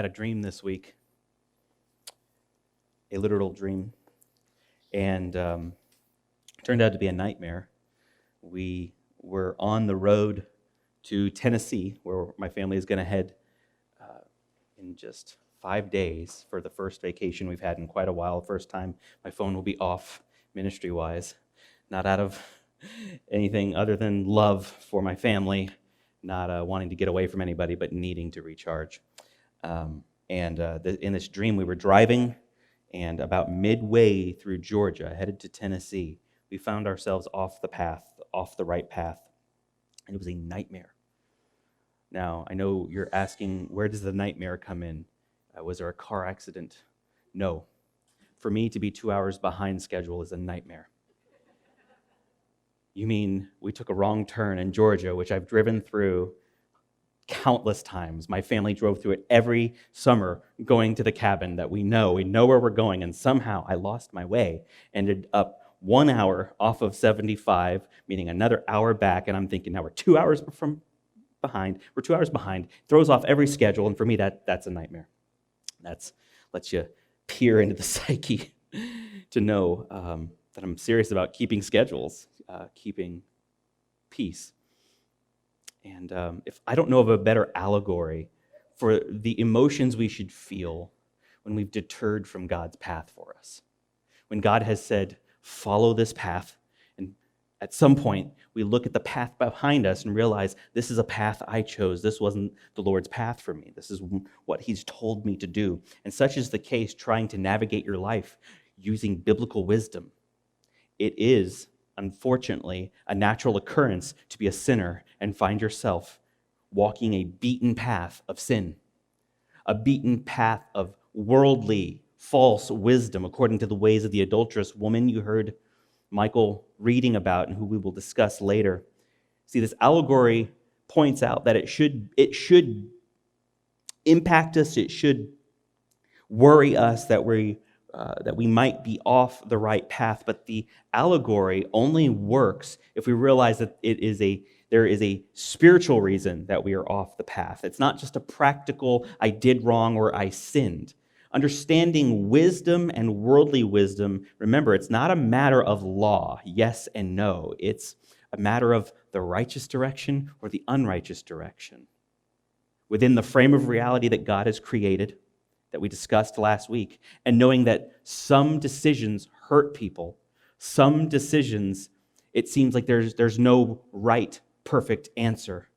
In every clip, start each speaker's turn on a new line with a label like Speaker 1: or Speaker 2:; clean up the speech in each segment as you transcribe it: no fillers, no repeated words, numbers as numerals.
Speaker 1: had a dream this week, a literal dream, and turned out to be a nightmare. We were on the road to Tennessee, where my family is going to head in just 5 days for the first vacation we've had in quite a while. First time my phone will be off ministry-wise, not out of anything other than love for my family, not wanting to get away from anybody, but needing to recharge. In this dream, we were driving, and about midway through Georgia, headed to Tennessee, we found ourselves off the path, off the right path, and it was a nightmare. Now, I know you're asking, where does the nightmare come in? Was there a car accident? No. For me to be 2 hours behind schedule is a nightmare. You mean we took a wrong turn in Georgia, which I've driven through countless times. My family drove through it every summer going to the cabin that we know where we're going, and somehow I lost my way, ended up 1 hour off of 75, meaning another hour back, and I'm thinking now we're 2 hours behind. We're 2 hours behind. Throws off every schedule, and for me that's a nightmare. That lets you peer into the psyche to know that I'm serious about keeping schedules, keeping peace. And if I don't know of a better allegory for the emotions we should feel when we've deterred from God's path for us. When God has said, follow this path, and at some point we look at the path behind us and realize this is a path I chose. This wasn't the Lord's path for me. This is what He's told me to do. And such is the case trying to navigate your life using biblical wisdom. It is, unfortunately, a natural occurrence to be a sinner and find yourself walking a beaten path of sin, a beaten path of worldly, false wisdom according to the ways of the adulterous woman you heard Michael reading about and who we will discuss later. See, this allegory points out that it should impact us, it should worry us that we might be off the right path, but the allegory only works if we realize that there is a spiritual reason that we are off the path. It's not just a practical, I did wrong or I sinned. Understanding wisdom and worldly wisdom, remember, it's not a matter of law, yes and no. It's a matter of the righteous direction or the unrighteous direction. Within the frame of reality that God has created, that we discussed last week, and knowing that some decisions hurt people, some decisions, it seems like there's no right, perfect answer,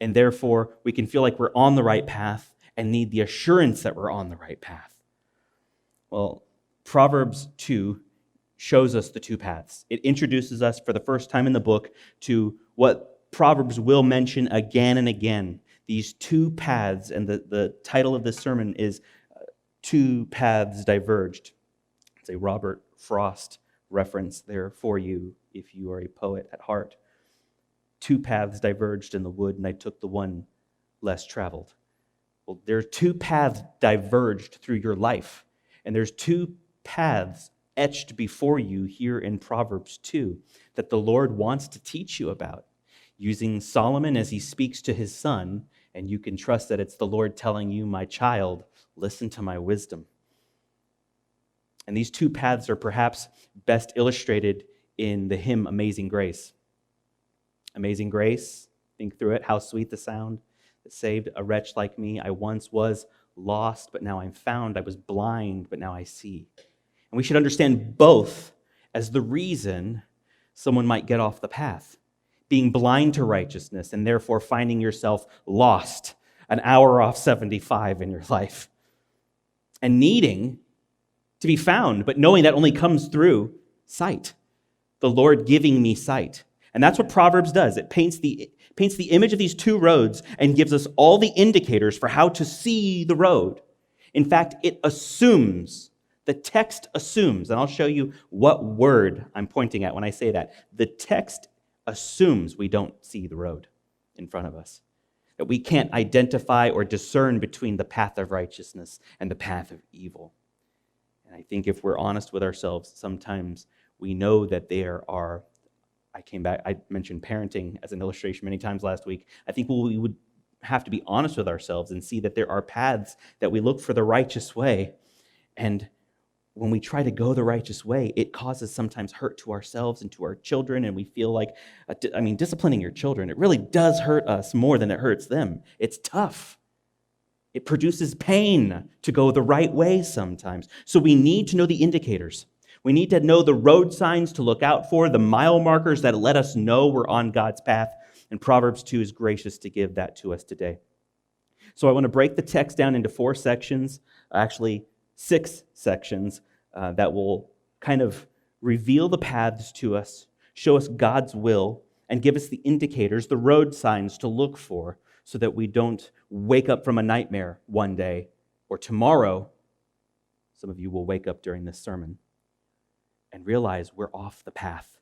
Speaker 1: and therefore we can feel like we're on the right path and need the assurance that we're on the right path. Well, Proverbs 2 shows us the two paths. It introduces us for the first time in the book to what Proverbs will mention again and again, these two paths, and the title of this sermon is Two Paths Diverged. It's a Robert Frost reference there for you if you are a poet at heart. Two paths diverged in the wood, and I took the one less traveled. Well, there are two paths diverged through your life, and there's two paths etched before you here in Proverbs 2 that the Lord wants to teach you about, using Solomon as he speaks to his son, and you can trust that it's the Lord telling you, my child, listen to my wisdom. And these two paths are perhaps best illustrated in the hymn Amazing Grace. Amazing Grace, think through it, how sweet the sound that saved a wretch like me. I once was lost, but now I'm found. I was blind, but now I see. And we should understand both as the reason someone might get off the path. Being blind to righteousness and therefore finding yourself lost an hour off 75 in your life. And needing to be found, but knowing that only comes through sight. The Lord giving me sight. And that's what Proverbs does. It paints the image of these two roads and gives us all the indicators for how to see the road. In fact, it assumes, the text assumes, and I'll show you what word I'm pointing at when I say that. The text assumes we don't see the road in front of us, that we can't identify or discern between the path of righteousness and the path of evil. And I think if we're honest with ourselves, sometimes we know that there are, I mentioned parenting as an illustration many times last week. I think we would have to be honest with ourselves and see that there are paths that we look for the righteous way. And when we try to go the righteous way, it causes sometimes hurt to ourselves and to our children. And we feel like, disciplining your children, it really does hurt us more than it hurts them. It's tough. It produces pain to go the right way sometimes. So we need to know the indicators. We need to know the road signs to look out for, the mile markers that let us know we're on God's path. And Proverbs 2 is gracious to give that to us today. So I want to break the text down into 4 sections, actually 6 sections that will kind of reveal the paths to us, show us God's will, and give us the indicators, the road signs to look for, so that we don't wake up from a nightmare one day or tomorrow. Some of you will wake up during this sermon and realize we're off the path.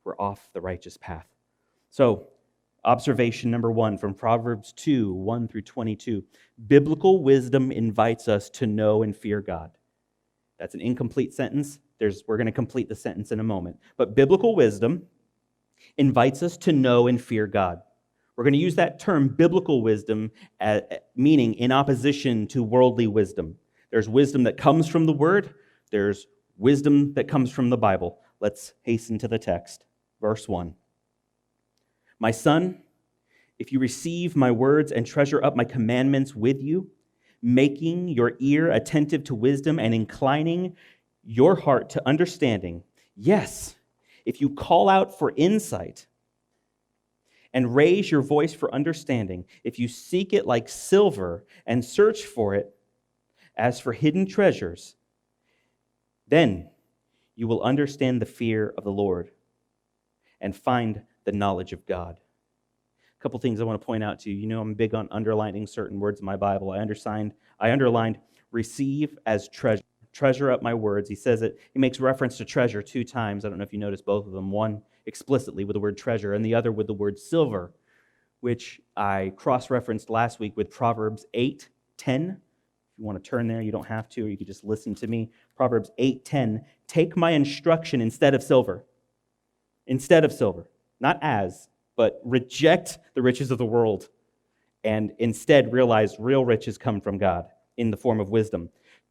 Speaker 1: We're off the righteous path. So, observation number 1 from Proverbs 2, 1 through 22. Biblical wisdom invites us to know and fear God. That's an incomplete sentence. We're going to complete the sentence in a moment. But biblical wisdom invites us to know and fear God. We're going to use that term, biblical wisdom, meaning in opposition to worldly wisdom. There's wisdom that comes from the Word. There's wisdom that comes from the Bible. Let's hasten to the text. Verse 1. My son, if you receive my words and treasure up my commandments with you, making your ear attentive to wisdom and inclining your heart to understanding, yes, if you call out for insight and raise your voice for understanding, if you seek it like silver and search for it as for hidden treasures, then you will understand the fear of the Lord and find the knowledge of God. A couple things I want to point out to you. You know I'm big on underlining certain words in my Bible. I underlined receive as treasure. Treasure up my words. He says it. He makes reference to treasure 2 times. I don't know if you noticed both of them. One explicitly with the word treasure and the other with the word silver, which I cross-referenced last week with Proverbs 8:10. If you want to turn there, you don't have to, or you could just listen to me. Proverbs 8:10. Take my instruction instead of silver. Instead of silver. Not as, but reject the riches of the world and instead realize real riches come from God in the form of wisdom.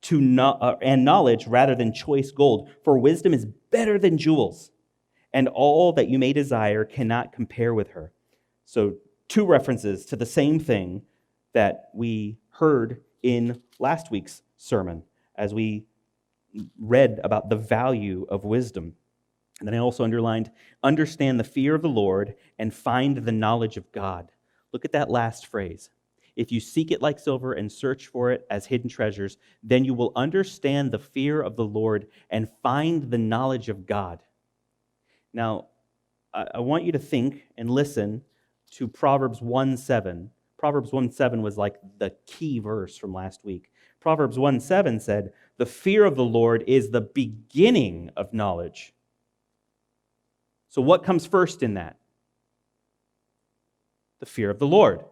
Speaker 1: And knowledge rather than choice gold. For wisdom is better than jewels, and all that you may desire cannot compare with her. So 2 references to the same thing that we heard in last week's sermon as we read about the value of wisdom. And then I also underlined, understand the fear of the Lord and find the knowledge of God. Look at that last phrase. If you seek it like silver and search for it as hidden treasures, then you will understand the fear of the Lord and find the knowledge of God. Now, I want you to think and listen to Proverbs 1:7. Proverbs 1:7 was like the key verse from last week. Proverbs 1:7 said, the fear of the Lord is the beginning of knowledge. So what comes first in that? The fear of the Lord.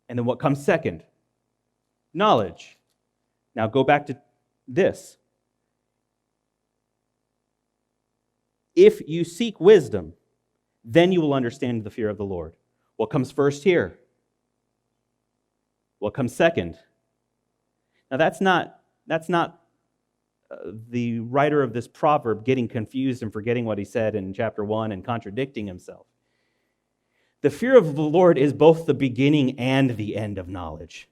Speaker 1: And then what comes second? Knowledge. Now go back to this. If you seek wisdom, then you will understand the fear of the Lord. What comes first here? What comes second? Now that's not the writer of this proverb getting confused and forgetting what he said in chapter 1 and contradicting himself. The fear of the Lord is both the beginning and the end of knowledge.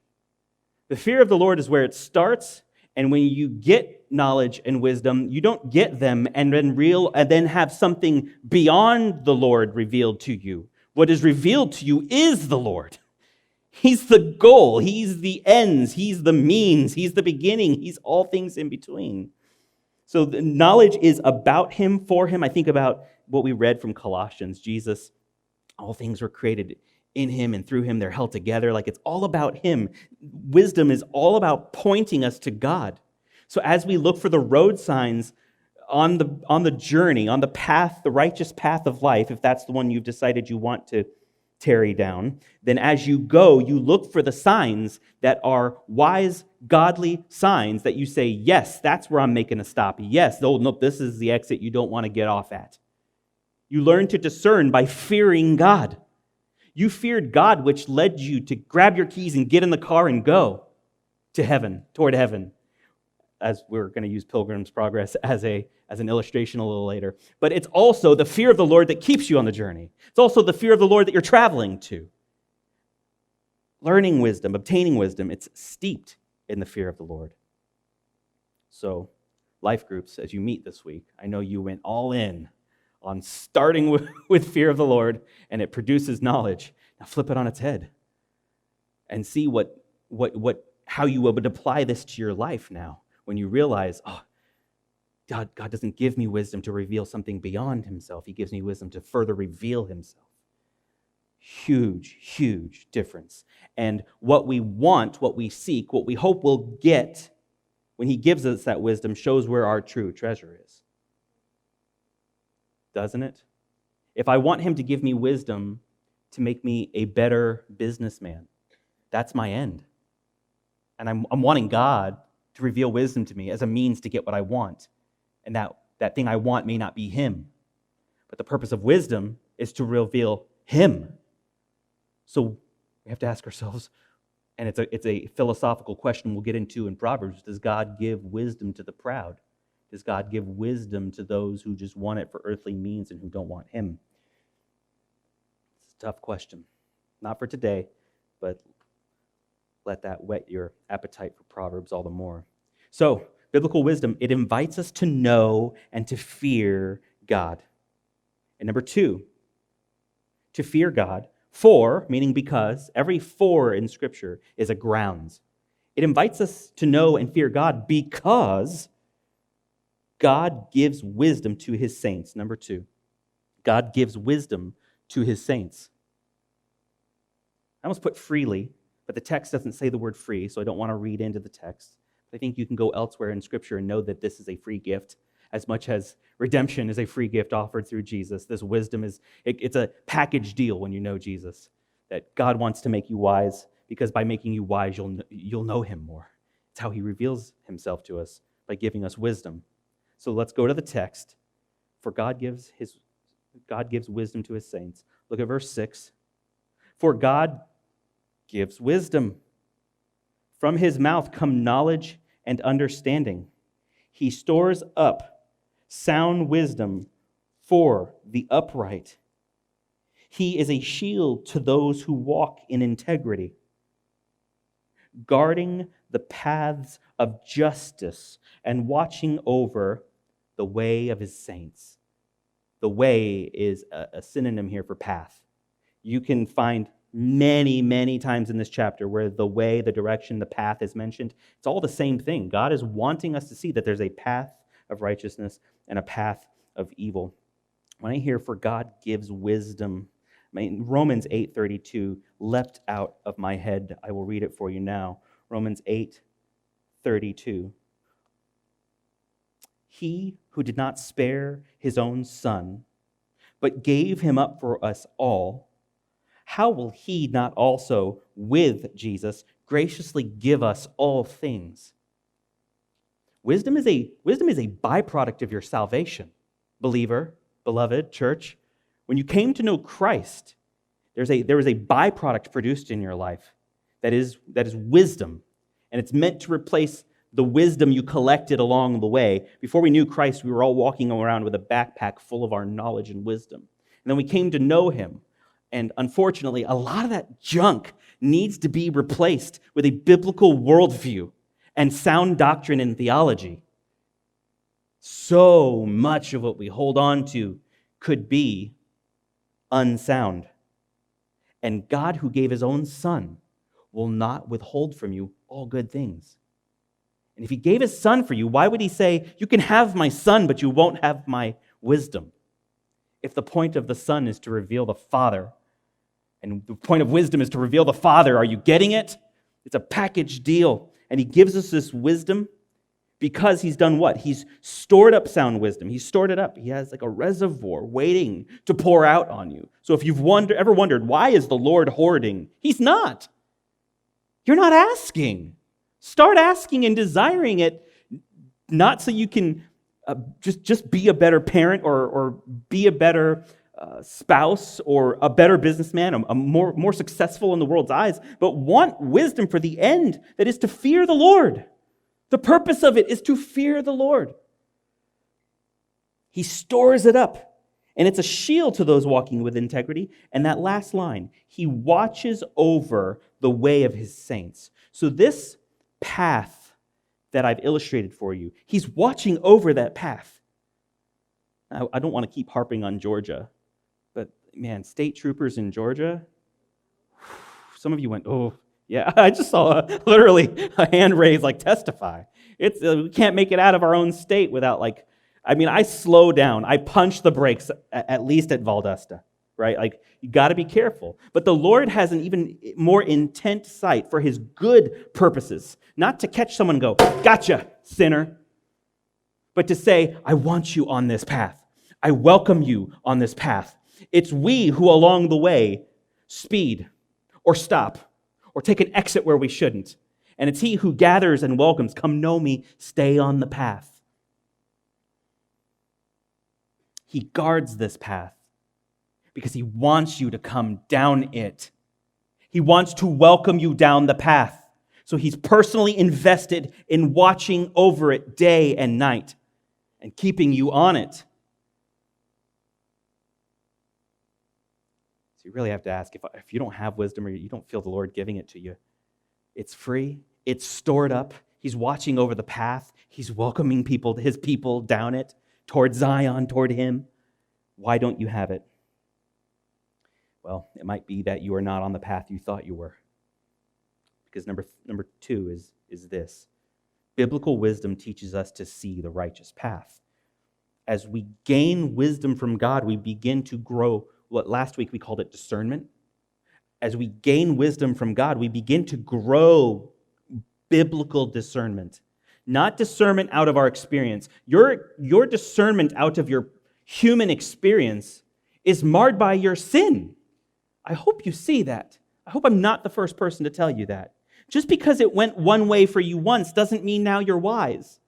Speaker 1: The fear of the Lord is where it starts, and when you get knowledge and wisdom, you don't get them and then have something beyond the Lord revealed to you. What is revealed to you is the Lord. He's the goal. He's the ends. He's the means. He's the beginning. He's all things in between. So the knowledge is about him, for him. I think about what we read from Colossians. Jesus, all things were created in him and through him. They're held together. Like it's all about him. Wisdom is all about pointing us to God. So as we look for the road signs on the journey, on the path, the righteous path of life, if that's the one you've decided you want to tarry down, then as you go, you look for the signs that are wise, godly signs that you say, yes, that's where I'm making a stop. Yes, no, this is the exit you don't want to get off at. You learn to discern by fearing God. You feared God, which led you to grab your keys and get in the car and go to heaven, toward heaven. As we're going to use Pilgrim's Progress as an illustration a little later. But it's also the fear of the Lord that keeps you on the journey. It's also the fear of the Lord that you're traveling to. Learning wisdom, obtaining wisdom, it's steeped in the fear of the Lord. So, life groups, as you meet this week, I know you went all in on starting with fear of the Lord, and it produces knowledge. Now flip it on its head and see how you would apply this to your life now. When you realize, God doesn't give me wisdom to reveal something beyond himself. He gives me wisdom to further reveal himself. Huge, huge difference. And what we want, what we seek, what we hope we'll get when he gives us that wisdom shows where our true treasure is. Doesn't it? If I want him to give me wisdom to make me a better businessman, that's my end. And I'm wanting God to reveal wisdom to me as a means to get what I want. And that thing I want may not be him. But the purpose of wisdom is to reveal him. So we have to ask ourselves, and it's a philosophical question we'll get into in Proverbs, does God give wisdom to the proud? Does God give wisdom to those who just want it for earthly means and who don't want him? It's a tough question. Not for today, but let that whet your appetite for Proverbs all the more. So, biblical wisdom, it invites us to know and to fear God. And number 2, to fear God. For, meaning because, every for in Scripture is a grounds. It invites us to know and fear God because God gives wisdom to his saints. Number 2, God gives wisdom to his saints. I almost put freely, but the text doesn't say the word free, so I don't want to read into the text. I think you can go elsewhere in Scripture and know that this is a free gift, as much as redemption is a free gift offered through Jesus. This wisdom it's a package deal when you know Jesus, that God wants to make you wise, because by making you wise, you'll know him more. It's how he reveals himself to us, by giving us wisdom. So let's go to the text. For God gives wisdom to his saints. Look at verse 6. For God gives wisdom. From his mouth come knowledge and understanding. He stores up sound wisdom for the upright. He is a shield to those who walk in integrity, guarding the paths of justice and watching over the way of his saints. The way is a synonym here for path. You can find many, many times in this chapter where the way, the direction, the path is mentioned. It's all the same thing. God is wanting us to see that there's a path of righteousness and a path of evil. When I hear for God gives wisdom, Romans 8:32 leapt out of my head. I will read it for you now. Romans 8:32. He who did not spare his own son, but gave him up for us all, how will he not also, with Jesus, graciously give us all things? Wisdom is a byproduct of your salvation, believer, beloved, church. When you came to know Christ, there is a byproduct produced in your life that is wisdom, and it's meant to replace the wisdom you collected along the way. Before we knew Christ, we were all walking around with a backpack full of our knowledge and wisdom. And then we came to know him. And unfortunately, a lot of that junk needs to be replaced with a biblical worldview and sound doctrine and theology. So much of what we hold on to could be unsound. And God, who gave his own son, will not withhold from you all good things. And if he gave his son for you, why would he say, you can have my son, but you won't have my wisdom? If the point of the son is to reveal the Father, and the point of wisdom is to reveal the Father, are you getting it? It's a package deal. And he gives us this wisdom because he's done what? He's stored up sound wisdom. He's stored it up. He has like a reservoir waiting to pour out on you. So if you've ever wondered, why is the Lord hoarding? He's not. You're not asking. Start asking and desiring it, not so you can just be a better parent or be a better spouse or a better businessman, a more successful in the world's eyes, but want wisdom for the end that is to fear the Lord. The purpose of it is to fear the Lord. He stores it up, and it's a shield to those walking with integrity. And that last line, he watches over the way of his saints. So this path that I've illustrated for you, he's watching over that path. Now, I don't want to keep harping on Georgia, but man, state troopers in Georgia, some of you went, oh, yeah, I just saw literally a hand raised like testify. We can't make it out of our own state without I slow down. I punch the brakes, at least at Valdosta, right? Like, you got to be careful. But the Lord has an even more intent sight for his good purposes. Not to catch someone and go, gotcha, sinner. But to say, I want you on this path. I welcome you on this path. It's we who along the way speed or stop or take an exit where we shouldn't. And it's he who gathers and welcomes, come know me, stay on the path. He guards this path because he wants you to come down it. He wants to welcome you down the path. So he's personally invested in watching over it day and night and keeping you on it. So you really have to ask, if you don't have wisdom or you don't feel the Lord giving it to you, it's free, it's stored up. He's watching over the path. He's welcoming his people down it. Toward Zion, toward him. Why don't you have it? Well, it might be that you are not on the path you thought you were. Because number two is this. Biblical wisdom teaches us to see the righteous path. As we gain wisdom from God, we begin to grow what last week we called it discernment. As we gain wisdom from God, we begin to grow biblical discernment. Not discernment out of our experience. Your discernment out of your human experience is marred by your sin. I hope you see that. I hope I'm not the first person to tell you that. Just because it went one way for you once doesn't mean now you're wise.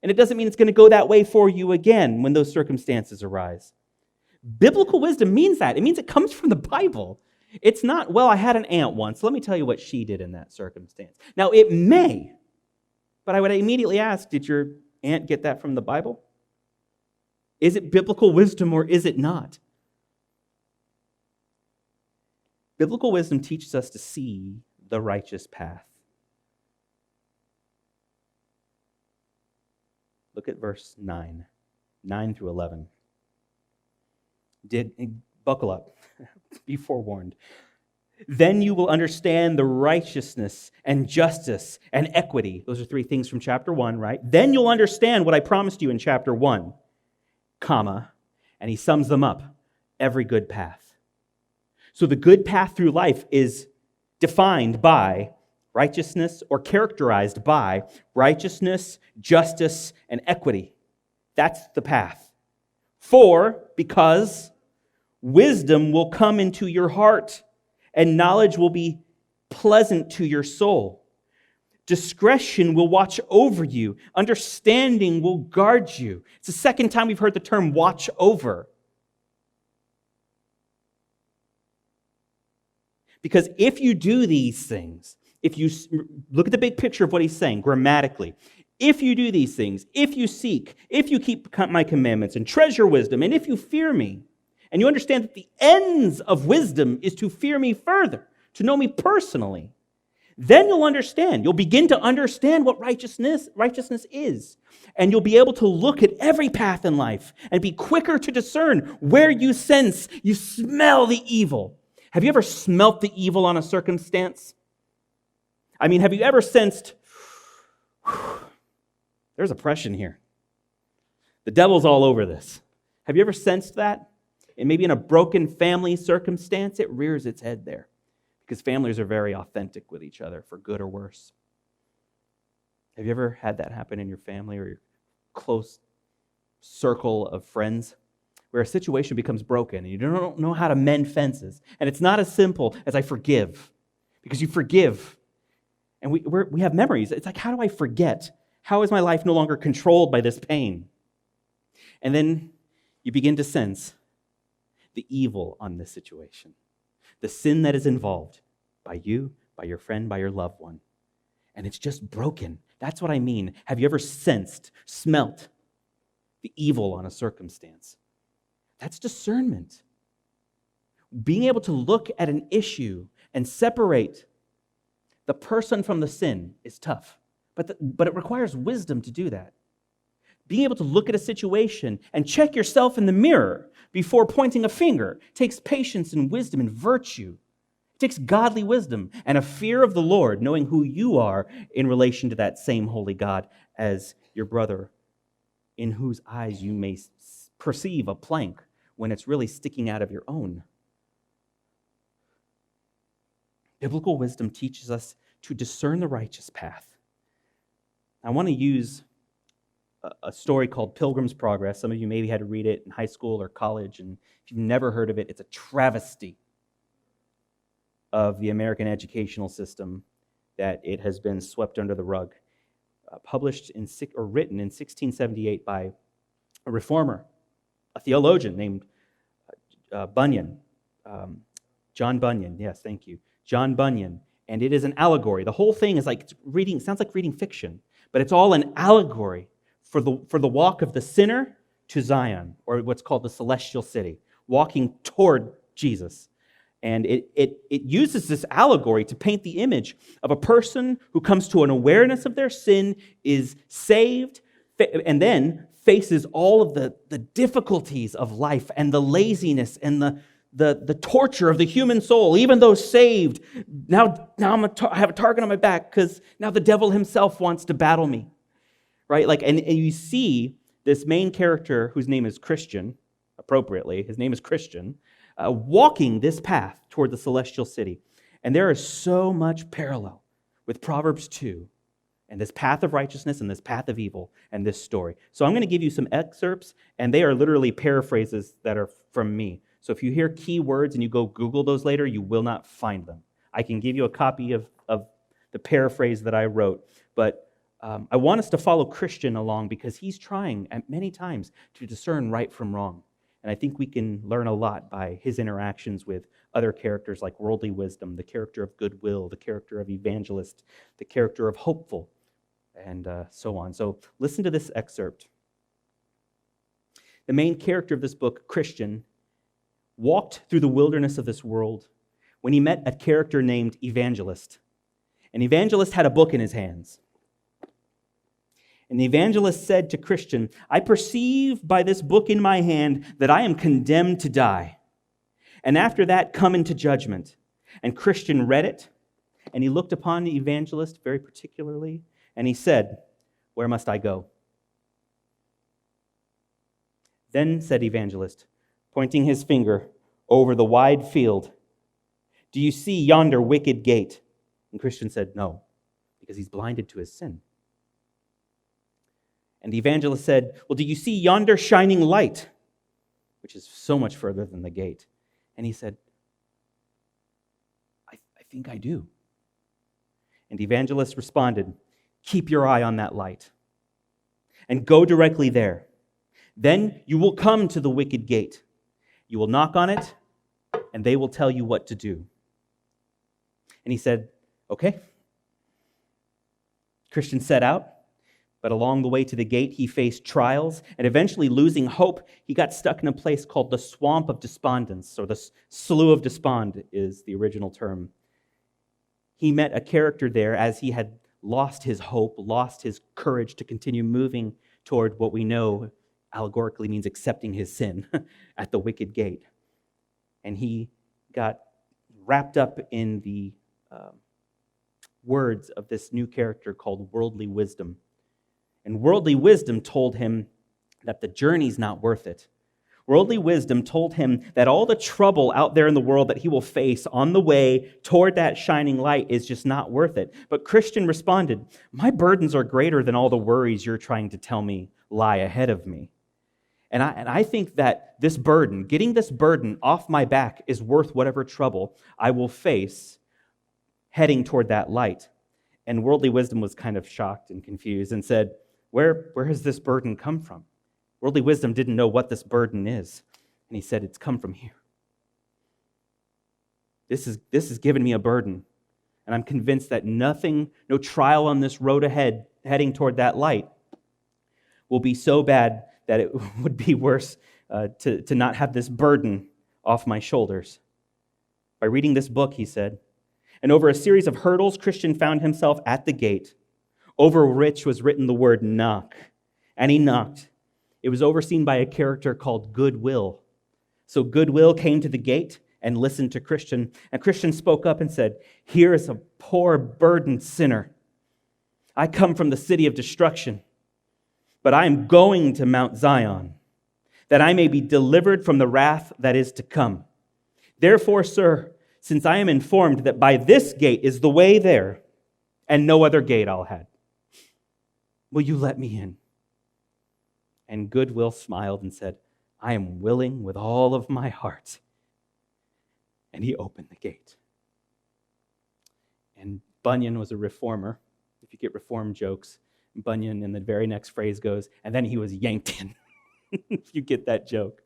Speaker 1: And it doesn't mean it's going to go that way for you again when those circumstances arise. Biblical wisdom means that. It means it comes from the Bible. It's not, well, I had an aunt once. Let me tell you what she did in that circumstance. Now, it may. But I would immediately ask, did your aunt get that from the Bible? Is it biblical wisdom or is it not? Biblical wisdom teaches us to see the righteous path. Look at verse 9 through 11. Buckle up, be forewarned. Then you will understand the righteousness and justice and equity. Those are three things from chapter 1, right? Then you'll understand what I promised you in chapter 1, comma, and he sums them up, every good path. So the good path through life is defined by righteousness or characterized by righteousness, justice, and equity. That's the path. Because wisdom will come into your heart, and knowledge will be pleasant to your soul. Discretion will watch over you. Understanding will guard you. It's the second time we've heard the term watch over. Because if you do these things, if you look at the big picture of what he's saying grammatically, if you do these things, if you seek, if you keep my commandments and treasure wisdom, and if you fear me, and you understand that the ends of wisdom is to fear me further, to know me personally, then you'll understand. You'll begin to understand what righteousness is. And you'll be able to look at every path in life and be quicker to discern where you smell the evil. Have you ever smelt the evil on a circumstance? I mean, have you ever sensed, there's oppression here. The devil's all over this. Have you ever sensed that? And maybe in a broken family circumstance, it rears its head there. Because families are very authentic with each other, for good or worse. Have you ever had that happen in your family or your close circle of friends? Where a situation becomes broken and you don't know how to mend fences. And it's not as simple as I forgive. Because you forgive. And we have memories. It's like, how do I forget? How is my life no longer controlled by this pain? And then you begin to sense the evil on this situation, the sin that is involved by you, by your friend, by your loved one. And it's just broken. That's what I mean. Have you ever sensed, smelt the evil on a circumstance? That's discernment. Being able to look at an issue and separate the person from the sin is tough, but it requires wisdom to do that. Being able to look at a situation and check yourself in the mirror before pointing a finger takes patience and wisdom and virtue. It takes godly wisdom and a fear of the Lord, knowing who you are in relation to that same holy God as your brother, in whose eyes you may perceive a plank when it's really sticking out of your own. Biblical wisdom teaches us to discern the righteous path. I want to use a story called Pilgrim's Progress. Some of you maybe had to read it in high school or college, and if you've never heard of it, it's a travesty of the American educational system that it has been swept under the rug. Published or written in 1678 by a reformer, a theologian named Bunyan. John Bunyan, yes, thank you. John Bunyan. And it is an allegory. The whole thing is sounds like reading fiction, but it's all an allegory for the walk of the sinner to Zion, or what's called the celestial city, walking toward Jesus. And it uses this allegory to paint the image of a person who comes to an awareness of their sin, is saved, and then faces all of the difficulties of life and the laziness and the torture of the human soul. Even though saved, now I have a target on my back because now the devil himself wants to battle me. Right? And you see this main character whose name is Christian, appropriately, his name is Christian, walking this path toward the celestial city. And there is so much parallel with Proverbs 2 and this path of righteousness and this path of evil and this story. So I'm going to give you some excerpts, and they are literally paraphrases that are from me. So if you hear key words and you go Google those later, you will not find them. I can give you a copy of the paraphrase that I wrote, but I want us to follow Christian along because he's trying at many times to discern right from wrong. And I think we can learn a lot by his interactions with other characters like worldly wisdom, the character of goodwill, the character of evangelist, the character of hopeful, and so on. So listen to this excerpt. The main character of this book, Christian, walked through the wilderness of this world when he met a character named Evangelist. An evangelist had a book in his hands. And the evangelist said to Christian, "I perceive by this book in my hand that I am condemned to die, and after that come into judgment." And Christian read it, and he looked upon the evangelist very particularly, and he said, "Where must I go?" Then said evangelist, pointing his finger over the wide field, "Do you see yonder wicket gate?" And Christian said, "No," because he's blinded to his sin. And the evangelist said, "Well, do you see yonder shining light?" Which is so much further than the gate. And he said, I think I do. And the evangelist responded, "Keep your eye on that light and go directly there. Then you will come to the wicket gate. You will knock on it, and they will tell you what to do." And he said, "Okay." Christian set out. But along the way to the gate, he faced trials, and eventually losing hope, he got stuck in a place called the Swamp of Despondence, or the Slough of Despond is the original term. He met a character there as he had lost his hope, lost his courage to continue moving toward what we know allegorically means accepting his sin at the wicket gate. And he got wrapped up in the words of this new character called worldly wisdom. And worldly wisdom told him that the journey's not worth it. Worldly wisdom told him that all the trouble out there in the world that he will face on the way toward that shining light is just not worth it. But Christian responded, "My burdens are greater than all the worries you're trying to tell me lie ahead of me." And I think that this burden, getting this burden off my back, is worth whatever trouble I will face heading toward that light. And worldly wisdom was kind of shocked and confused and said, Where has this burden come from? Worldly wisdom didn't know what this burden is. And he said, "It's come from here. This is giving me a burden. And I'm convinced that no trial on this road ahead, heading toward that light, will be so bad that it would be worse to not have this burden off my shoulders. By reading this book, he said, and over a series of hurdles, Christian found himself at the gate, over which was written the word knock. And he knocked. It was overseen by a character called Goodwill. So Goodwill came to the gate and listened to Christian. And Christian spoke up and said, "Here is a poor, burdened sinner. I come from the city of destruction, but I am going to Mount Zion, that I may be delivered from the wrath that is to come. Therefore, sir, since I am informed that by this gate is the way there, and no other gate I'll have, will you let me in?" And Goodwill smiled and said, "I am willing with all of my heart." And he opened the gate. And Bunyan was a reformer. If you get reform jokes, Bunyan in the very next phrase goes, "And then he was yanked in." If you get that joke.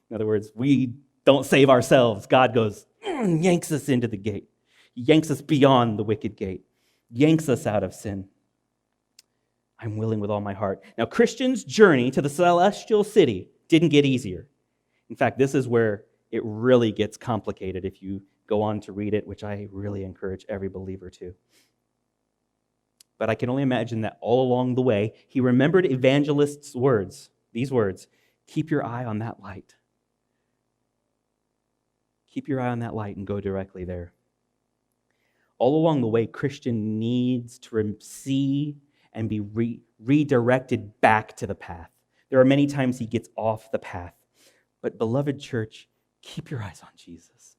Speaker 1: In other words, we don't save ourselves. God goes, yanks us into the gate. Yanks us beyond the wicked gate. Yanks us out of sin. I'm willing with all my heart. Now, Christian's journey to the celestial city didn't get easier. In fact, this is where it really gets complicated if you go on to read it, which I really encourage every believer to. But I can only imagine that all along the way, he remembered evangelist's words, these words, "Keep your eye on that light. Keep your eye on that light and go directly there." All along the way, Christian needs to see and be redirected back to the path. There are many times he gets off the path. But beloved church, keep your eyes on Jesus.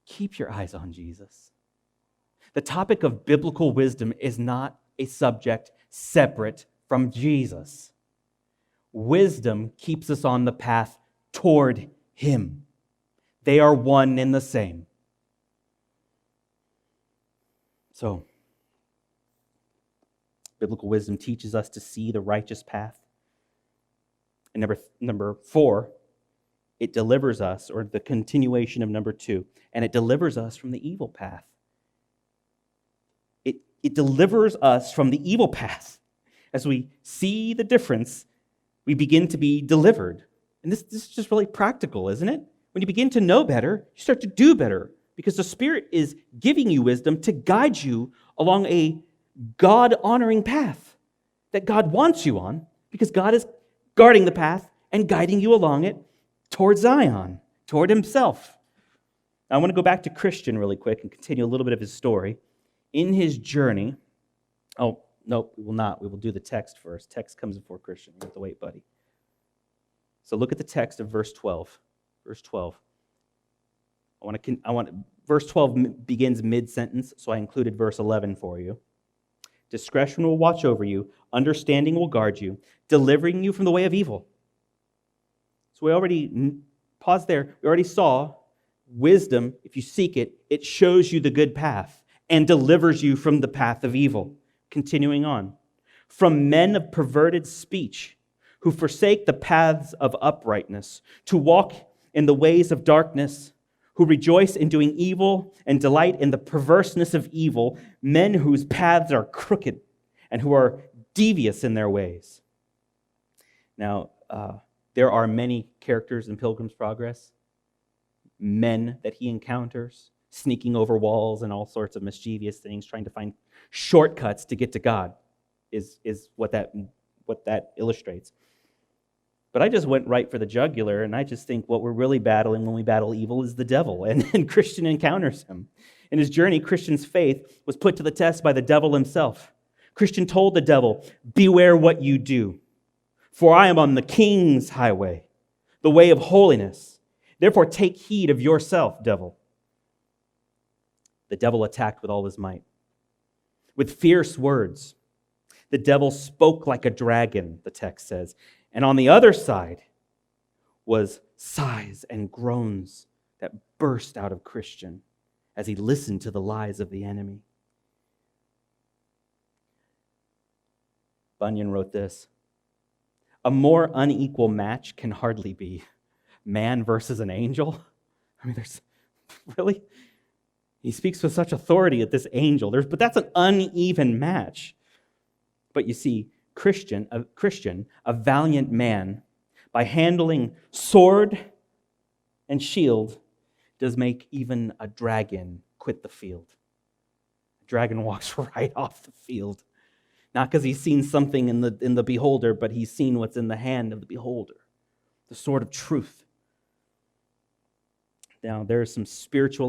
Speaker 1: Keep your eyes on Jesus. The topic of biblical wisdom is not a subject separate from Jesus. Wisdom keeps us on the path toward him. They are one and the same. So, biblical wisdom teaches us to see the righteous path. And number 4, it delivers us, or the continuation of number 2, and it delivers us from the evil path. It delivers us from the evil path. As we see the difference, we begin to be delivered. And this is just really practical, isn't it? When you begin to know better, you start to do better, because the Spirit is giving you wisdom to guide you along a God-honoring path that God wants you on, because God is guarding the path and guiding you along it toward Zion, toward himself. Now, I want to go back to Christian really quick and continue a little bit of his story. In his journey, oh, no, we will not. We will do the text first. Text comes before Christian. You have to wait, buddy. So look at the text of verse 12. Verse 12. Verse 12 begins mid-sentence, so I included verse 11 for you. Discretion will watch over you. Understanding will guard you, delivering you from the way of evil. So we already, pause there, we already saw wisdom, if you seek it, it shows you the good path and delivers you from the path of evil. Continuing on. From men of perverted speech, who forsake the paths of uprightness, to walk in the ways of darkness, who rejoice in doing evil and delight in the perverseness of evil, men whose paths are crooked and who are devious in their ways. Now, there are many characters in Pilgrim's Progress, men that he encounters, sneaking over walls and all sorts of mischievous things, trying to find shortcuts to get to God, is what that illustrates. But I just went right for the jugular, and I just think what we're really battling when we battle evil is the devil, and Christian encounters him. In his journey, Christian's faith was put to the test by the devil himself. Christian told the devil, "Beware what you do, for I am on the king's highway, the way of holiness. Therefore take heed of yourself, devil." The devil attacked with all his might. With fierce words, the devil spoke like a dragon, the text says. And on the other side was sighs and groans that burst out of Christian as he listened to the lies of the enemy. Bunyan wrote this: "A more unequal match can hardly be. Man versus an angel." I mean, Really? He speaks with such authority at this angel. But that's an uneven match. But you see, a valiant man, by handling sword and shield, does make even a dragon quit the field. A dragon walks right off the field. Not because he's seen something in the beholder, but he's seen what's in the hand of the beholder. The sword of truth. Now, there's some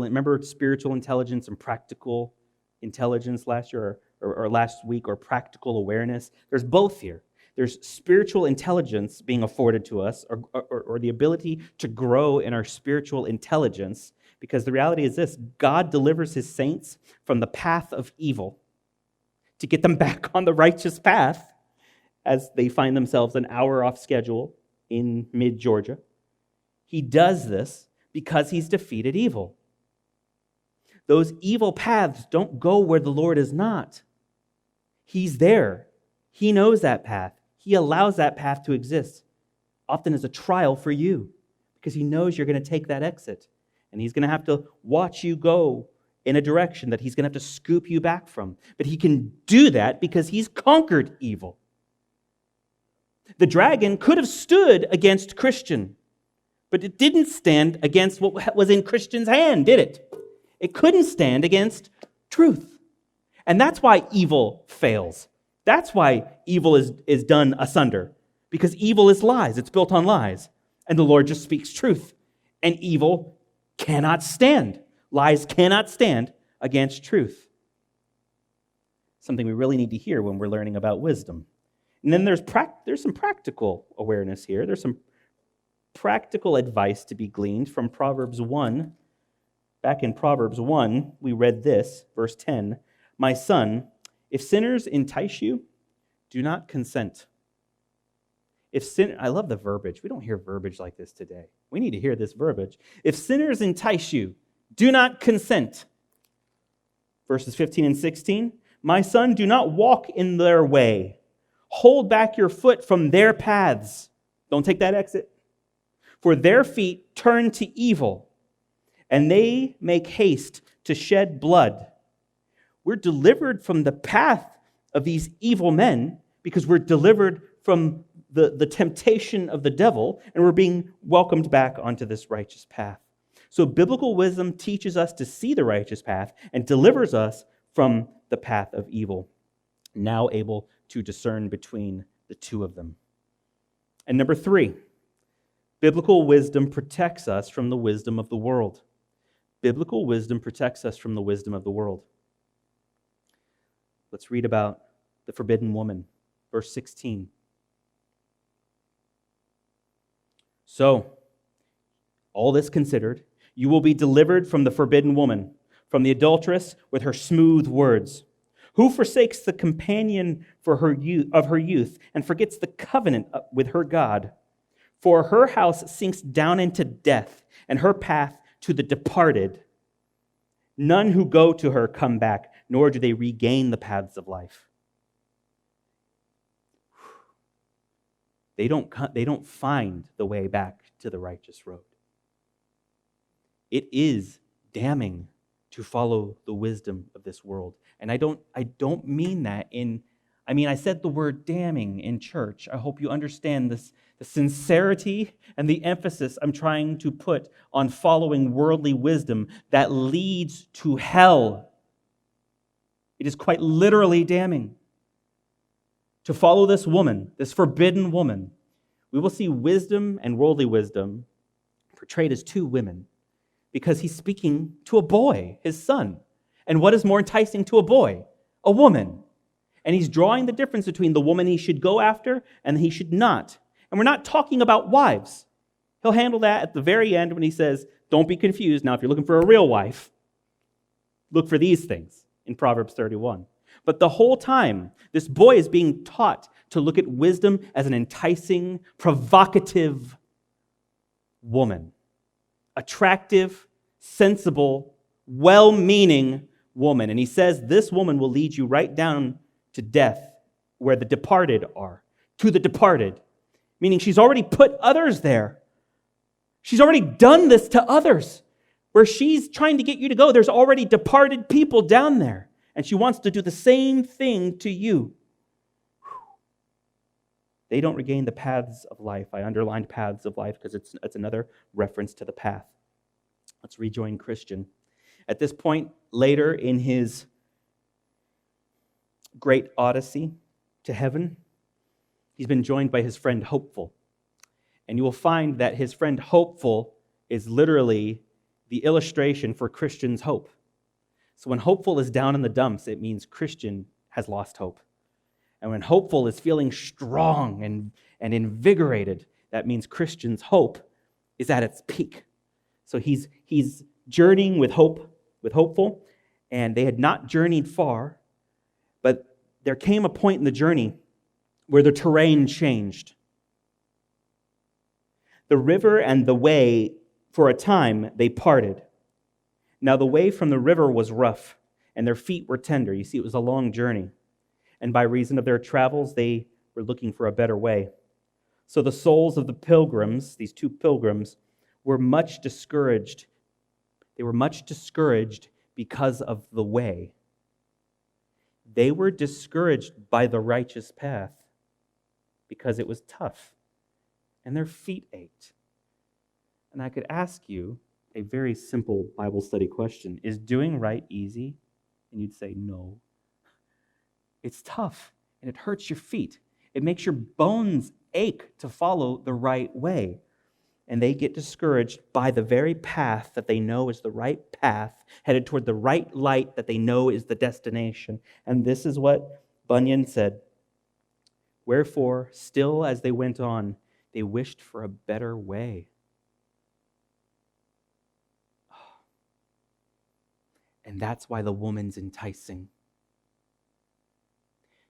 Speaker 1: remember spiritual intelligence and practical intelligence last year or last week, or practical awareness? There's both here. There's spiritual intelligence being afforded to us, or the ability to grow in our spiritual intelligence, because the reality is this: God delivers his saints from the path of evil to get them back on the righteous path as they find themselves an hour off schedule in mid-Georgia. He does this because he's defeated evil. Those evil paths don't go where the Lord is not. He's there. He knows that path. He allows that path to exist, often as a trial for you, because he knows you're going to take that exit, and he's going to have to watch you go in a direction that he's going to have to scoop you back from. But he can do that because he's conquered evil. The dragon could have stood against Christian, but it didn't stand against what was in Christian's hand, did it? It couldn't stand against truth. And that's why evil fails. That's why evil is done asunder. Because evil is lies. It's built on lies. And the Lord just speaks truth. And evil cannot stand. Lies cannot stand against truth. Something we really need to hear when we're learning about wisdom. And then there's some practical awareness here. There's some practical advice to be gleaned from Proverbs 1. Back in Proverbs 1, we read this, verse 10. My son, if sinners entice you, do not consent. I love the verbiage. We don't hear verbiage like this today. We need to hear this verbiage. If sinners entice you, do not consent. Verses 15 and 16. My son, do not walk in their way. Hold back your foot from their paths. Don't take that exit. For their feet turn to evil, and they make haste to shed blood. We're delivered from the path of these evil men because we're delivered from the temptation of the devil, and we're being welcomed back onto this righteous path. So biblical wisdom teaches us to see the righteous path and delivers us from the path of evil, now able to discern between the two of them. And number 3, biblical wisdom protects us from the wisdom of the world. Biblical wisdom protects us from the wisdom of the world. Let's read about the forbidden woman, verse 16. So, all this considered, you will be delivered from the forbidden woman, from the adulteress with her smooth words, who forsakes the companion of her youth and forgets the covenant with her God. For her house sinks down into death, and her path to the departed. None who go to her come back, nor do they regain the paths of life. They don't find the way back to the righteous road. It is damning to follow the wisdom of this world. And I don't mean that I said the word damning in church. I hope you understand this, the sincerity and the emphasis I'm trying to put on following worldly wisdom that leads to hell. It is quite literally damning. To follow this woman, this forbidden woman, we will see wisdom and worldly wisdom portrayed as two women, because he's speaking to a boy, his son. And what is more enticing to a boy? A woman. And he's drawing the difference between the woman he should go after and he should not. And we're not talking about wives. He'll handle that at the very end when he says, don't be confused. Now, if you're looking for a real wife, look for these things in Proverbs 31. But the whole time, this boy is being taught to look at wisdom as an enticing, provocative woman. Attractive, sensible, well-meaning woman. And he says this woman will lead you right down to death, where the departed are, to the departed. Meaning she's already put others there. She's already done this to others. where she's trying to get you to go, there's already departed people down there. And she wants to do the same thing to you. They don't regain the paths of life. I underlined paths of life because it's another reference to the path. Let's rejoin Christian. At this point, later in his great odyssey to heaven, he's been joined by his friend Hopeful. And you will find that his friend Hopeful is literally the illustration for Christian's hope. So when Hopeful is down in the dumps, it means Christian has lost hope. And when Hopeful is feeling strong and invigorated, that means Christian's hope is at its peak. So he's journeying with Hopeful, and they had not journeyed far, but there came a point in the journey where the terrain changed. The river and the way, for a time, they parted. Now the way from the river was rough, and their feet were tender. You see, it was a long journey. And by reason of their travels, they were looking for a better way. So the souls of the pilgrims, these two pilgrims, were much discouraged. They were much discouraged because of the way. They were discouraged by the righteous path because it was tough, and their feet ached. And I could ask you a very simple Bible study question. Is doing right easy? And you'd say no. It's tough, and it hurts your feet. It makes your bones ache to follow the right way. And they get discouraged by the very path that they know is the right path, headed toward the right light that they know is the destination. And this is what Bunyan said. Wherefore, still as they went on, they wished for a better way. And that's why the woman's enticing.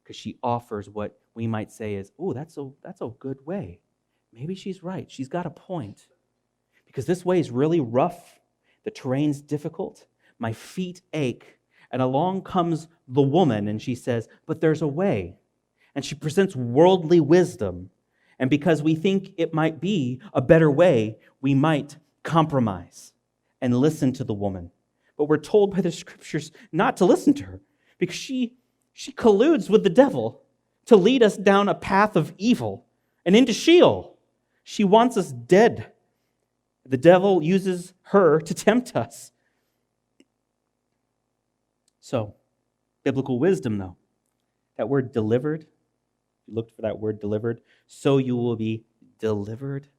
Speaker 1: Because she offers what we might say is, oh, that's a good way. Maybe she's right. She's got a point. Because this way is really rough. The terrain's difficult. My feet ache. And along comes the woman, and she says, but there's a way. And she presents worldly wisdom. And because we think it might be a better way, we might compromise and listen to the woman. But we're told by the Scriptures not to listen to her, because she colludes with the devil to lead us down a path of evil and into Sheol. She wants us dead. The devil uses her to tempt us. So, biblical wisdom, though. That word delivered, you looked for that word delivered, so you will be delivered.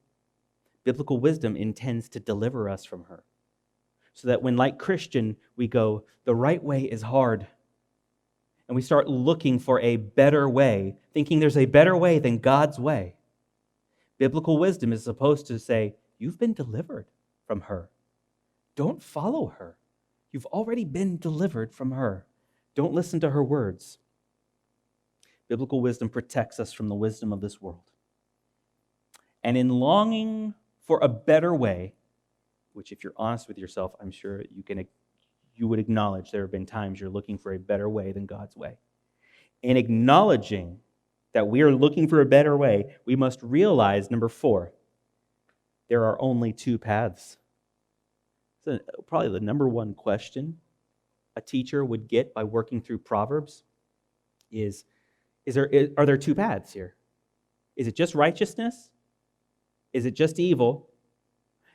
Speaker 1: Biblical wisdom intends to deliver us from her. So that when, like Christian, we go, the right way is hard, and we start looking for a better way, thinking there's a better way than God's way. Biblical wisdom is supposed to say, you've been delivered from her. Don't follow her. You've already been delivered from her. Don't listen to her words. Biblical wisdom protects us from the wisdom of this world. And in longing for a better way, which if you're honest with yourself, I'm sure you would acknowledge there have been times you're looking for a better way than God's way. In acknowledging that we are looking for a better way, we must realize, number 4, there are only two paths. So probably the number one question a teacher would get by working through Proverbs are there two paths here? Is it just righteousness? Is it just evil?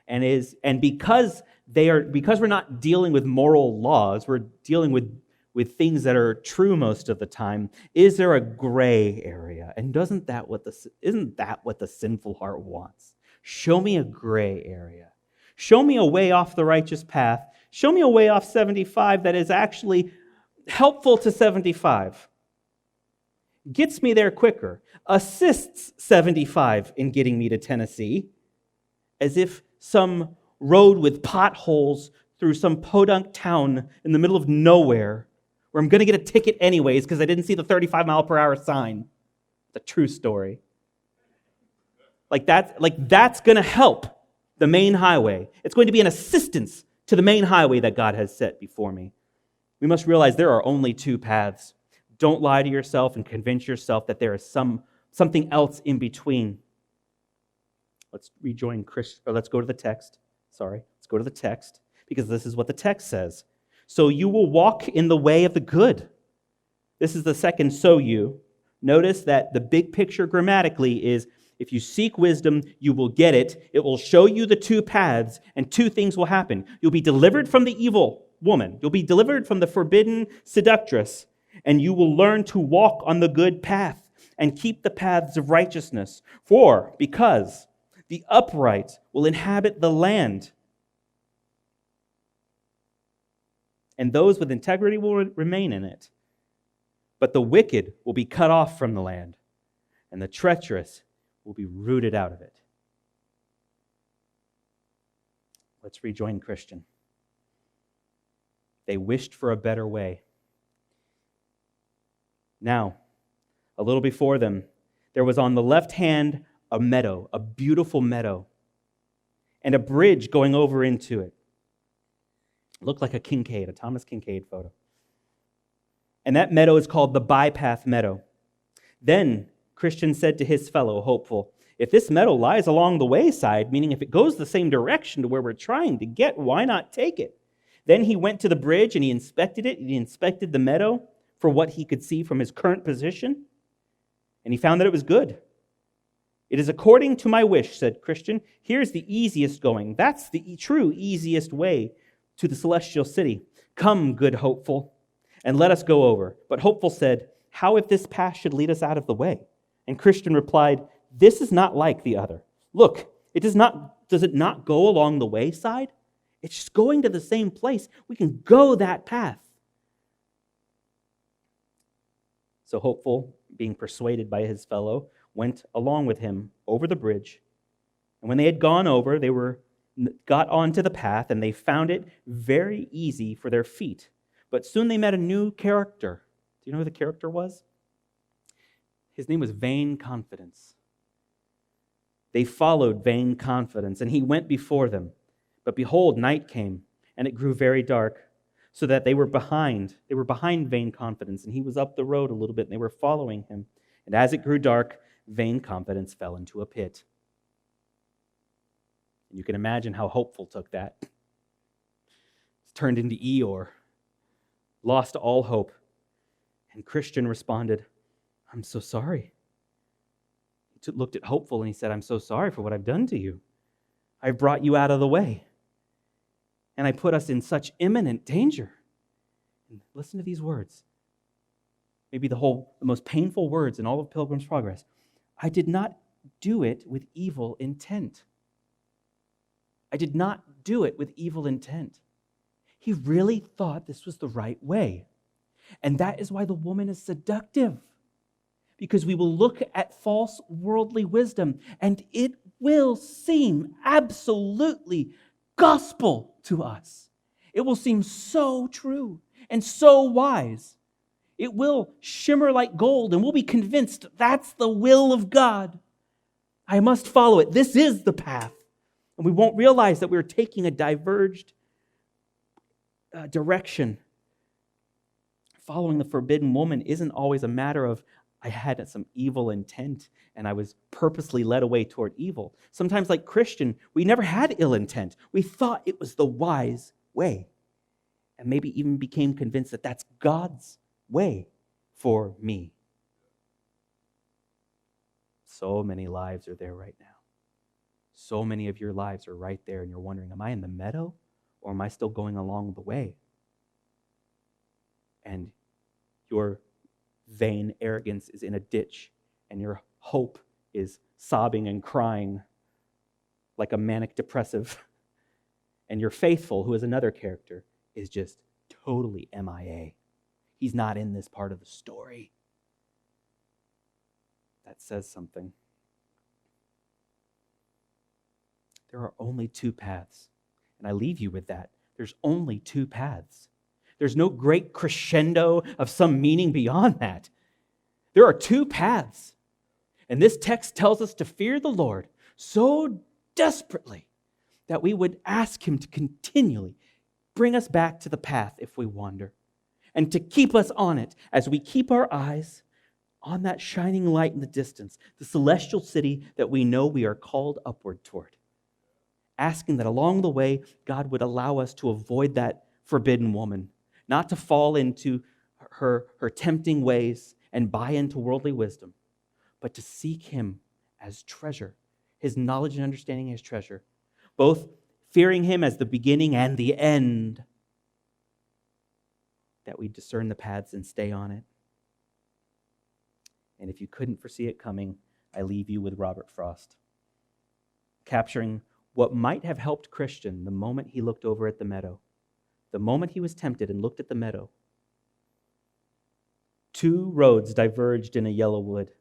Speaker 1: And because we're not dealing with moral laws, we're dealing with things that are true most of the time, is there a gray area? And isn't that what the sinful heart wants? Show me a gray area. Show me a way off the righteous path. Show me a way off 75 that is actually helpful to 75. Gets me there quicker. Assists 75 in getting me to Tennessee. As if some road with potholes through some podunk town in the middle of nowhere where I'm going to get a ticket anyways because I didn't see the 35 mile per hour sign. It's a true story. That's going to help the main highway. It's going to be an assistance to the main highway that God has set before me. We must realize there are only two paths. Don't lie to yourself and convince yourself that there is something else in between. Let's go to the text. Let's go to the text. because this is what the text says. So you will walk in the way of the good. This is the second so you. Notice that the big picture grammatically is if you seek wisdom, you will get it. It will show you the two paths, and two things will happen. You'll be delivered from the evil woman. You'll be delivered from the forbidden seductress, and you will learn to walk on the good path and keep the paths of righteousness. Because the upright will inhabit the land, and those with integrity will remain in it. But the wicked will be cut off from the land, and the treacherous will be rooted out of it. Let's rejoin Christian. They wished for a better way. Now, a little before them, there was on the left hand a meadow, a beautiful meadow, and a bridge going over into it. It looked like a Thomas Kincaid photo. And that meadow is called the bypath meadow. Then Christian said to his fellow hopeful, if this meadow lies along the wayside, meaning if it goes the same direction to where we're trying to get, why not take it? Then he went to the bridge and he inspected it. He inspected the meadow for what he could see from his current position. And he found that it was good. It is according to my wish, said Christian. Here's the easiest going. That's the true easiest way to the celestial city. Come, good hopeful, and let us go over. But hopeful said, how if this path should lead us out of the way? And Christian replied, this is not like the other. Look, does it not go along the wayside? It's just going to the same place. We can go that path. So hopeful, being persuaded by his fellow, went along with him over the bridge. And when they had gone over, they got onto the path, and they found it very easy for their feet. But soon they met a new character. Do you know who the character was? His name was Vain Confidence. They followed Vain Confidence, and he went before them. But behold, night came, and it grew very dark, so that they were behind. They were behind Vain Confidence, and he was up the road a little bit, and they were following him. And as it grew dark, Vain Confidence fell into a pit. And you can imagine how hopeful took that. It's turned into Eeyore, lost all hope. And Christian responded, I'm so sorry. He looked at hopeful and he said, I'm so sorry for what I've done to you. I've brought you out of the way. And I put us in such imminent danger. And listen to these words. Maybe the most painful words in all of Pilgrim's Progress. I did not do it with evil intent. I did not do it with evil intent. He really thought this was the right way. And that is why the woman is seductive. Because we will look at false worldly wisdom and it will seem absolutely gospel to us. It will seem so true and so wise. It will shimmer like gold and we'll be convinced that's the will of God. I must follow it. This is the path. And we won't realize that we're taking a diverged direction. Following the forbidden woman isn't always a matter of I had some evil intent and I was purposely led away toward evil. Sometimes, like Christian, we never had ill intent. We thought it was the wise way. And maybe even became convinced that that's God's way for me. So many lives are there right now. So many of your lives are right there and you're wondering, am I in the meadow or am I still going along the way? And your vain arrogance is in a ditch and your hope is sobbing and crying like a manic depressive. And your faithful, who is another character, is just totally MIA. He's not in this part of the story. That says something. There are only two paths. And I leave you with that. There's only two paths. There's no great crescendo of some meaning beyond that. There are two paths. And this text tells us to fear the Lord so desperately that we would ask Him to continually bring us back to the path if we wander, and to keep us on it as we keep our eyes on that shining light in the distance, the celestial city that we know we are called upward toward. asking that along the way, God would allow us to avoid that forbidden woman, not to fall into her tempting ways and buy into worldly wisdom, but to seek him as treasure, his knowledge and understanding as treasure, both fearing him as the beginning and the end, that we discern the paths and stay on it. And if you couldn't foresee it coming, I leave you with Robert Frost, capturing what might have helped Christian the moment he looked over at the meadow, the moment he was tempted and looked at the meadow. Two roads diverged in a yellow wood,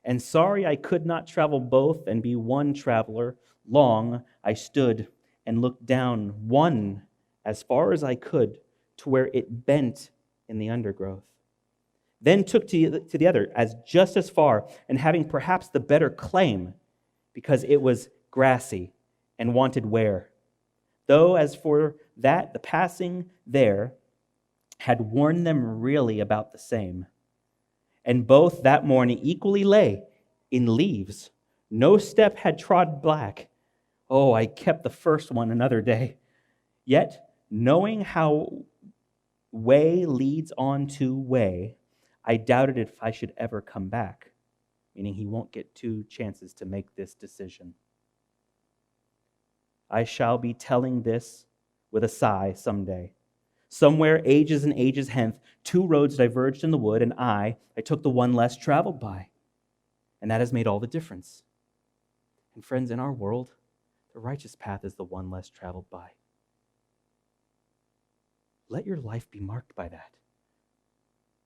Speaker 1: and sorry I could not travel both and be one traveler. Long I stood and looked down one as far as I could to where it bent in the undergrowth. Then took to the other as just as far, and having perhaps the better claim, because it was grassy and wanted wear. Though as for that, the passing there had worn them really about the same. And both that morning equally lay in leaves. No step had trod black. Oh, I kept the first one another day. Yet, knowing how way leads on to way, I doubted if I should ever come back, meaning he won't get two chances to make this decision. I shall be telling this with a sigh someday. Somewhere, ages and ages hence, two roads diverged in the wood, and I took the one less traveled by. And that has made all the difference. And friends, in our world, the righteous path is the one less traveled by. Let your life be marked by that.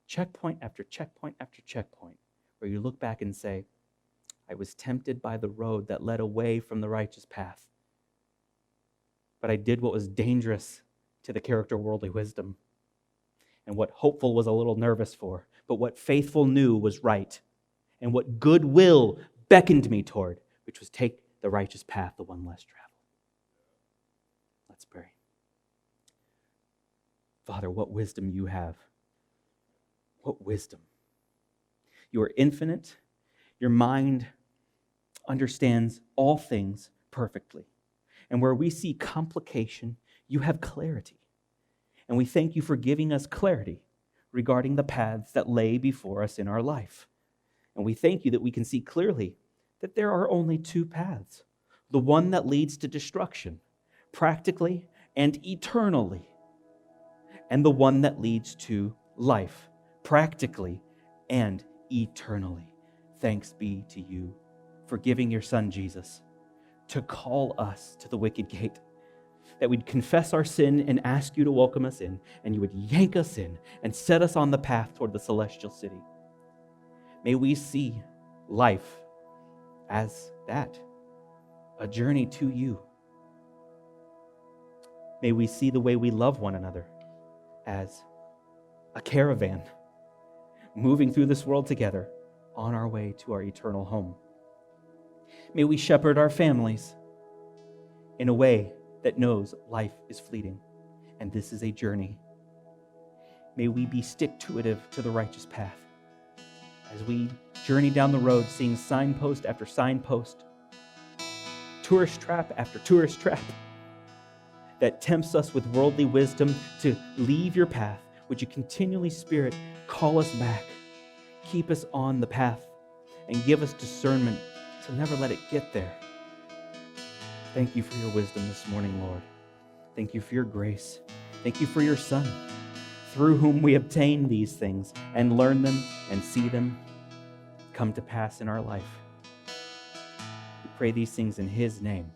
Speaker 1: Checkpoint after checkpoint after checkpoint, where you look back and say, I was tempted by the road that led away from the righteous path. But I did what was dangerous to the character of worldly wisdom, and what hopeful was a little nervous for, but what faithful knew was right, and what goodwill beckoned me toward, which was take the righteous path, the one less traveled. Let's pray. Father, what wisdom you have. What wisdom. You are infinite. Your mind understands all things perfectly. And where we see complication, you have clarity. And we thank you for giving us clarity regarding the paths that lay before us in our life. And we thank you that we can see clearly that there are only two paths. The one that leads to destruction, practically and eternally. And the one that leads to life, practically and eternally. Thanks be to you for giving your Son, Jesus, to call us to the wicket gate, that we'd confess our sin and ask you to welcome us in, and you would yank us in and set us on the path toward the celestial city. May we see life as that, a journey to you. May we see the way we love one another as a caravan moving through this world together on our way to our eternal home. May we shepherd our families in a way that knows life is fleeting and this is a journey. May we be stick-to-itive to the righteous path as we journey down the road seeing signpost after signpost, tourist trap after tourist trap that tempts us with worldly wisdom to leave your path. Would you continually, Spirit, call us back, keep us on the path, and give us discernment to never let it get there. Thank you for your wisdom this morning, Lord. Thank you for your grace. Thank you for your Son, through whom we obtain these things and learn them and see them come to pass in our life. We pray these things in His name.